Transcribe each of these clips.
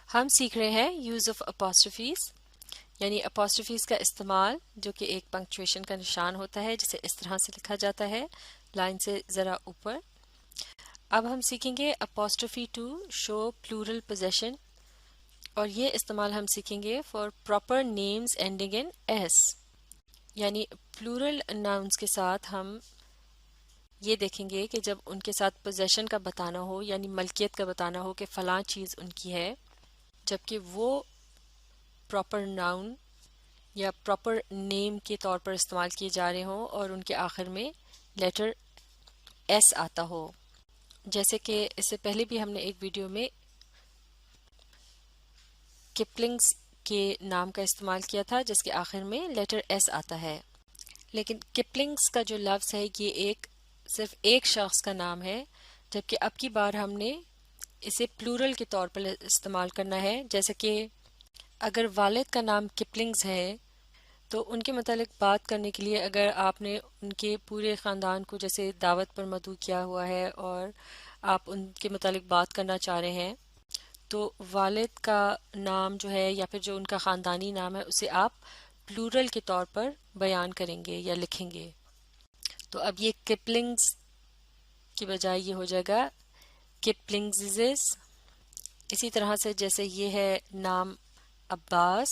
ہم سیکھ رہے ہیں یوز آف اپوسٹرفیز، یعنی اپوسٹرفیز کا استعمال جو کہ ایک پنکچویشن کا نشان ہوتا ہے جسے اس طرح سے لکھا جاتا ہے لائن سے ذرا اوپر۔ اب ہم سیکھیں گے apostrophe to show plural position, اور یہ استعمال ہم سیکھیں گے for proper names ending in S, یعنی پلورل ناؤنس کے ساتھ ہم یہ دیکھیں گے کہ جب ان کے ساتھ پوزیشن کا بتانا ہو، یعنی ملکیت کا بتانا ہو کہ فلاں چیز ان کی ہے، جبکہ وہ پراپر ناؤن یا پراپر نیم کے طور پر استعمال کیے جا رہے ہوں اور ان کے آخر میں لیٹر ایس آتا ہو۔ جیسے کہ اس سے پہلے بھی ہم نے ایک ویڈیو میں کپلنگز کے نام کا استعمال کیا تھا جس کے آخر میں لیٹر ایس آتا ہے، لیکن کپلنگز کا جو لفظ ہے یہ صرف ایک شخص کا نام ہے، جبکہ اب کی بار ہم نے اسے پلورل کے طور پر استعمال کرنا ہے۔ جیسے کہ اگر والد کا نام کپلنگز ہے تو ان کے متعلق بات کرنے کے لیے اگر آپ نے ان کے پورے خاندان کو جیسے دعوت پر مدعو کیا ہوا ہے اور آپ ان کے متعلق بات کرنا چاہ رہے ہیں، تو والد کا نام جو ہے یا پھر جو ان کا خاندانی نام ہے اسے آپ پلورل کے طور پر بیان کریں گے یا لکھیں گے۔ تو اب یہ کپلنگز کی بجائے یہ ہو جائے گا کپلنگزز۔ اسی طرح سے جیسے یہ ہے نام عباس،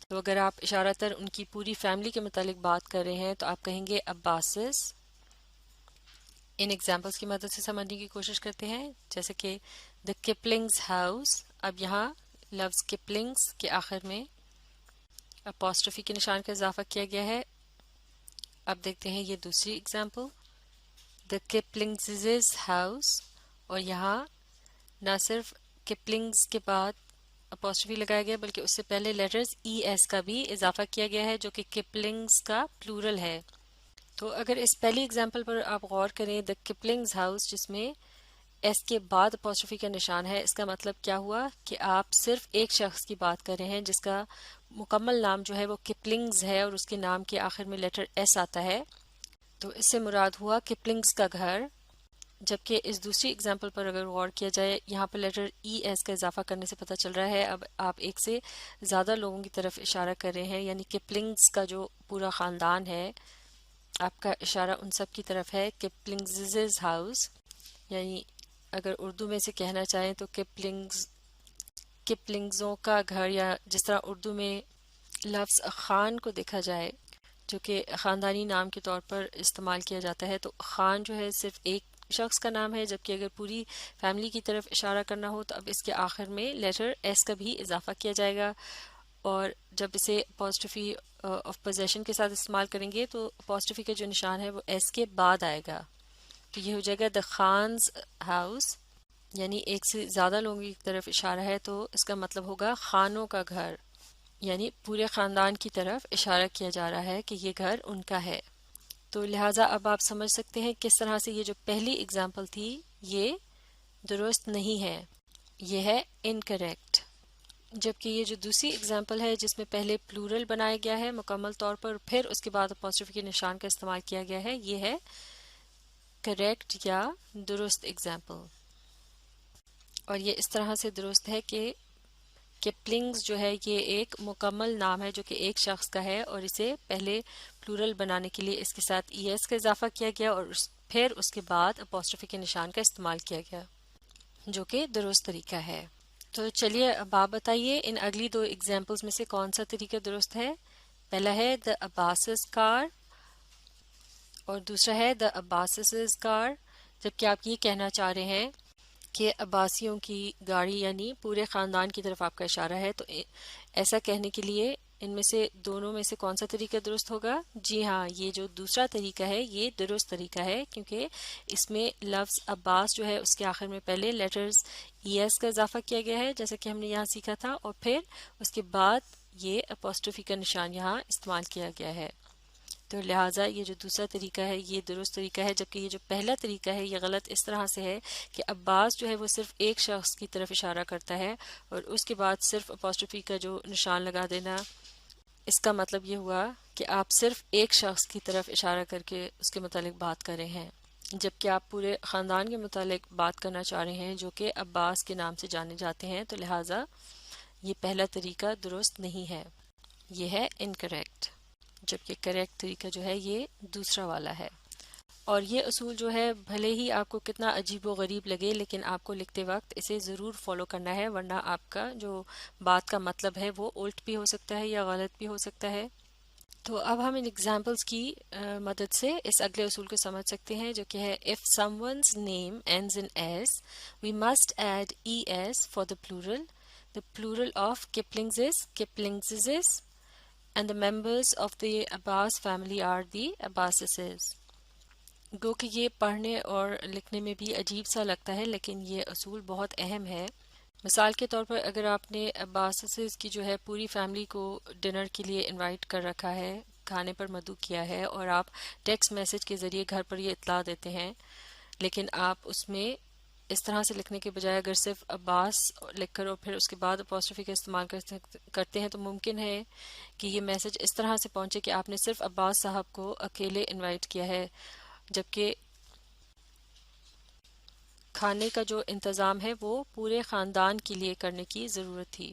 تو اگر آپ اشارتاً ان کی پوری فیملی کے متعلق بات کر رہے ہیں تو آپ کہیں گے عباسز۔ ان ایگزامپلس کی مدد سے سمجھنے کی کوشش کرتے ہیں، جیسے کہ دا کپلنگز ہاؤس۔ اب یہاں لفظ کپلنگز کے آخر میں اپوسٹرفی کے نشان کا اضافہ کیا گیا ہے۔ اب دیکھتے ہیں یہ دوسری ایگزامپل، دا کپلنگزز ہاؤس، اور یہاں نہ صرف کپلنگز کے بعد اپوسٹرفی لگایا گیا بلکہ اس سے پہلے لیٹرز ای ایس کا بھی اضافہ کیا گیا ہے جو کہ کپلنگز کا پلورل ہے۔ تو اگر اس پہلی ایگزامپل پر آپ غور کریں، دا کپلنگز ہاؤس، جس میں ایس کے بعد اپوسٹرفی کا نشان ہے، اس کا مطلب کیا ہوا کہ آپ صرف ایک شخص کی بات کر رہے ہیں جس کا مکمل نام جو ہے وہ کپلنگز ہے اور اس کے نام کے آخر میں لیٹر ایس آتا ہے۔ تو اس سے مراد ہوا کپلنگز کا گھر، جبکہ اس دوسری ایگزامپل پر اگر غور کیا جائے یہاں پر لیٹر ای ایس کا اضافہ کرنے سے پتہ چل رہا ہے اب آپ ایک سے زیادہ لوگوں کی طرف اشارہ کر رہے ہیں، یعنی کپلنگز کا جو پورا خاندان ہے آپ کا اشارہ ان سب کی طرف ہے۔ کپلنگزز ہاؤس، یعنی اگر اردو میں سے کہنا چاہیں تو کپلنگزوں کا گھر، یا جس طرح اردو میں لفظ خان کو دیکھا جائے جو کہ خاندانی نام کے طور پر استعمال کیا جاتا ہے، تو خان جو ہے صرف ایک شخص کا نام ہے، جبکہ اگر پوری فیملی کی طرف اشارہ کرنا ہو تو اب اس کے آخر میں لیٹر ایس کا بھی اضافہ کیا جائے گا، اور جب اسے اپوسٹرفی آف پوزیشن کے ساتھ استعمال کریں گے تو اپوسٹرفی کا جو نشان ہے وہ ایس کے بعد آئے گا، تو یہ ہو جائے گا دا خانز ہاؤس، یعنی ایک سے زیادہ لوگوں کی طرف اشارہ ہے تو اس کا مطلب ہوگا خانوں کا گھر، یعنی پورے خاندان کی طرف اشارہ کیا جا رہا ہے کہ یہ گھر ان کا ہے۔ تو لہٰذا اب آپ سمجھ سکتے ہیں کس طرح سے یہ جو پہلی ایگزامپل تھی یہ درست نہیں ہے، یہ ہے انکریکٹ، جبکہ یہ جو دوسری ایگزامپل ہے جس میں پہلے پلورل بنایا گیا ہے مکمل طور پر، پھر اس کے بعد اپوسٹرفی کے نشان کا استعمال کیا گیا ہے، یہ ہے کریکٹ یا درست ایگزامپل۔ اور یہ اس طرح سے درست ہے کہ کپلنگز جو ہے یہ ایک مکمل نام ہے جو کہ ایک شخص کا ہے، اور اسے پہلے پلورل بنانے کے لیے اس کے ساتھ ای ایس کا اضافہ کیا گیا اور پھر اس کے بعد اپوسٹرفی کے نشان کا استعمال کیا گیا، جو کہ درست طریقہ ہے۔ تو چلیے اب آپ بتائیے ان اگلی دو ایگزامپلز میں سے کون سا طریقہ درست ہے؟ پہلا ہے دا عباسز کار اور دوسرا ہے دا عباسز کار، جبکہ آپ یہ کہنا چاہ رہے ہیں کہ عباسیوں کی گاڑی، یعنی پورے خاندان کی طرف آپ کا اشارہ ہے، تو ایسا کہنے کے لیے ان میں سے دونوں میں سے کون سا طریقہ درست ہوگا؟ جی ہاں، یہ جو دوسرا طریقہ ہے یہ درست طریقہ ہے، کیونکہ اس میں لفظ عباس جو ہے اس کے آخر میں پہلے لیٹرز ای ایس کا اضافہ کیا گیا ہے جیسا کہ ہم نے یہاں سیکھا تھا، اور پھر اس کے بعد یہ اپوسٹرفی کا نشان یہاں استعمال کیا گیا ہے، تو لہٰذا یہ جو دوسرا طریقہ ہے یہ درست طریقہ ہے، جبکہ یہ جو پہلا طریقہ ہے یہ غلط اس طرح سے ہے کہ عباس جو ہے وہ صرف ایک شخص کی طرف اشارہ کرتا ہے اور اس کے بعد صرف اپوسٹرفی کا جو نشان لگا دینا، اس کا مطلب یہ ہوا کہ آپ صرف ایک شخص کی طرف اشارہ کر کے اس کے متعلق بات کر رہے ہیں، جبکہ آپ پورے خاندان کے متعلق بات کرنا چاہ رہے ہیں جو کہ عباس کے نام سے جانے جاتے ہیں، تو لہٰذا یہ پہلا طریقہ درست نہیں ہے، یہ ہے انکریکٹ، جبکہ کریکٹ طریقہ جو ہے یہ دوسرا والا ہے۔ اور یہ اصول جو ہے بھلے ہی آپ کو کتنا عجیب و غریب لگے، لیکن آپ کو لکھتے وقت اسے ضرور فالو کرنا ہے، ورنہ آپ کا جو بات کا مطلب ہے وہ الٹ بھی ہو سکتا ہے یا غلط بھی ہو سکتا ہے۔ تو اب ہم ان ایگزامپلس کی مدد سے اس اگلے اصول کو سمجھ سکتے ہیں، جو کہ ہے if someone's name ends in s we must add es for the plural. The plural of Kipling's is Kiplingses and the members of the Abbas family are the Abbasises. گو کہ یہ پڑھنے اور لکھنے میں بھی عجیب سا لگتا ہے، لیکن یہ اصول بہت اہم ہے۔ مثال کے طور پر اگر آپ نے عباسیز کی جو ہے پوری فیملی کو ڈنر کے لیے انوائٹ کر رکھا ہے، کھانے پر مدعو کیا ہے، اور آپ ٹیکسٹ میسج کے ذریعے گھر پر یہ اطلاع دیتے ہیں، لیکن آپ اس میں اس طرح سے لکھنے کے بجائے اگر صرف عباس لکھ کر اور پھر اس کے بعد اپوسٹرفی کا استعمال کرتے ہیں، تو ممکن ہے کہ یہ میسج اس طرح سے پہنچے کہ آپ نے صرف عباس صاحب کو اکیلے انوائٹ کیا ہے، جبکہ کھانے کا جو انتظام ہے وہ پورے خاندان کے لیے کرنے کی ضرورت تھی۔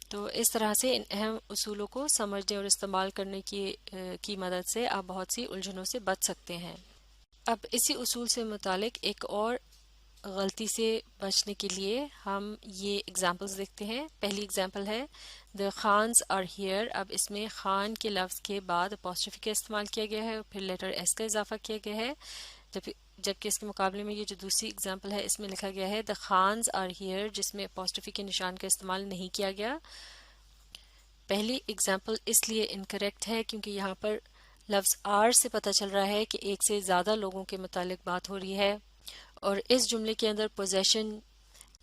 تو اس طرح سے ان اہم اصولوں کو سمجھنے اور استعمال کرنے کی مدد سے آپ بہت سی الجھنوں سے بچ سکتے ہیں۔ اب اسی اصول سے متعلق ایک اور غلطی سے بچنے کے لیے ہم یہ اگزامپلز دیکھتے ہیں۔ پہلی اگزامپل ہے The Khans are here۔ اب اس میں خان کے لفظ کے بعد اپوسٹرفی کا استعمال کیا گیا ہے اور پھر لیٹر ایس کا اضافہ کیا گیا ہے، جبکہ اس کے مقابلے میں یہ جو دوسری اگزامپل ہے اس میں لکھا گیا ہے The Khans are here، جس میں اپوسٹرفی کے نشان کا استعمال نہیں کیا گیا۔ پہلی اگزامپل اس لیے انکریکٹ ہے کیونکہ یہاں پر لفظ آر سے پتہ چل رہا ہے کہ ایک سے زیادہ لوگوں کے متعلق بات ہو رہی ہے، اور اس جملے کے اندر پوزیشن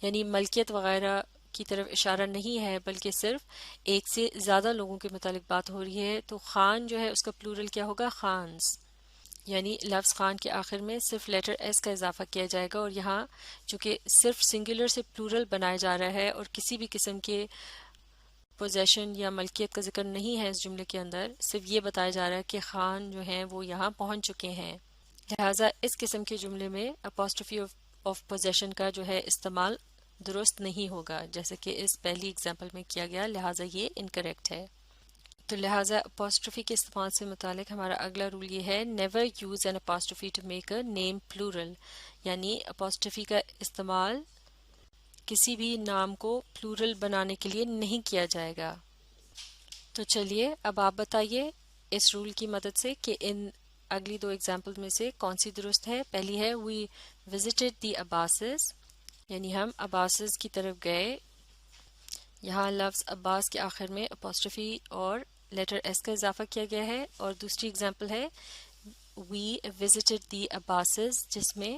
یعنی ملکیت وغیرہ کی طرف اشارہ نہیں ہے، بلکہ صرف ایک سے زیادہ لوگوں کے متعلق بات ہو رہی ہے۔ تو خان جو ہے اس کا پلورل کیا ہوگا؟ خانز، یعنی لفظ خان کے آخر میں صرف لیٹر ایس کا اضافہ کیا جائے گا، اور یہاں چونکہ صرف سنگولر سے پلورل بنایا جا رہا ہے اور کسی بھی قسم کے پوزیشن یا ملکیت کا ذکر نہیں ہے اس جملے کے اندر، صرف یہ بتایا جا رہا ہے کہ خان جو ہیں وہ یہاں پہنچ چکے ہیں، لہٰذا اس قسم کے جملے میں اپوسٹرفی آف پوزیشن کا جو ہے استعمال درست نہیں ہوگا، جیسے کہ اس پہلی اگزامپل میں کیا گیا، لہٰذا یہ انکریکٹ ہے۔ تو لہٰذا اپوسٹرفی کے استعمال سے متعلق ہمارا اگلا رول یہ ہے never use an apostrophe to make a name plural, یعنی اپوسٹرفی کا استعمال کسی بھی نام کو پلورل بنانے کے لیے نہیں کیا جائے گا۔ تو چلیے اب آپ بتائیے اس رول کی مدد سے کہ ان اگلی دو ایگزامپل میں سے کون سی درست ہے۔ پہلی ہے وی وزٹڈ دی عباسز، یعنی ہم عباسز کی طرف گئے، یہاں لفظ عباس کے آخر میں اپوسٹرفی اور لیٹر ایس کا اضافہ کیا گیا ہے، اور دوسری ایگزامپل ہے وی وزٹڈ دی عباسز، جس میں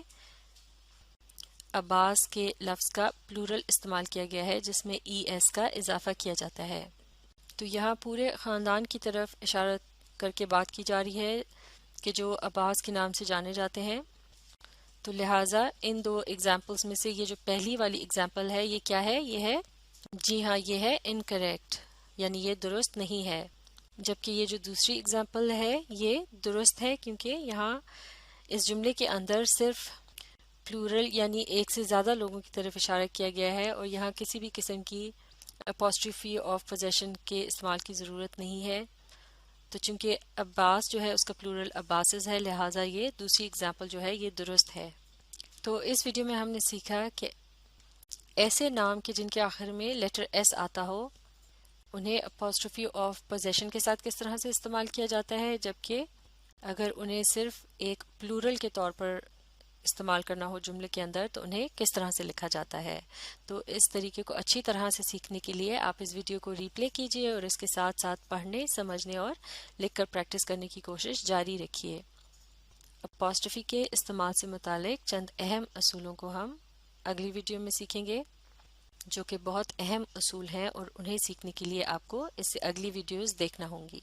عباس کے لفظ کا پلورل استعمال کیا گیا ہے جس میں ای ایس کا اضافہ کیا جاتا ہے۔ تو یہاں پورے خاندان کی طرف اشارت کر کے بات کی جا رہی ہے کہ جو عباس کے نام سے جانے جاتے ہیں، تو لہٰذا ان دو ایگزامپلس میں سے یہ جو پہلی والی ایگزامپل ہے یہ کیا ہے؟ یہ ہے، جی ہاں، یہ ہے انکریکٹ، یعنی یہ درست نہیں ہے، جبکہ یہ جو دوسری ایگزامپل ہے یہ درست ہے کیونکہ یہاں اس جملے کے اندر صرف پلورل یعنی ایک سے زیادہ لوگوں کی طرف اشارہ کیا گیا ہے، اور یہاں کسی بھی قسم کی اپوسٹرفی آف پوزیشن کے استعمال کی ضرورت نہیں ہے۔ تو چونکہ عباس جو ہے اس کا پلورل عباسز ہے، لہٰذا یہ دوسری اگزامپل جو ہے یہ درست ہے۔ تو اس ویڈیو میں ہم نے سیکھا کہ ایسے نام کے جن کے آخر میں لیٹر ایس آتا ہو انہیں اپوسٹرفی آف پوزیشن کے ساتھ کس طرح سے استعمال کیا جاتا ہے، جبکہ اگر انہیں صرف ایک پلورل کے طور پر استعمال کرنا ہو جملے کے اندر تو انہیں کس طرح سے لکھا جاتا ہے۔ تو اس طریقے کو اچھی طرح سے سیکھنے کے لیے آپ اس ویڈیو کو ری پلے کیجئے اور اس کے ساتھ ساتھ پڑھنے، سمجھنے اور لکھ کر پریکٹس کرنے کی کوشش جاری رکھیے۔ اپوسٹرفی کے استعمال سے متعلق چند اہم اصولوں کو ہم اگلی ویڈیو میں سیکھیں گے، جو کہ بہت اہم اصول ہیں اور انہیں سیکھنے کے لیے آپ کو اس سے اگلی ویڈیوز دیکھنا ہوں گی۔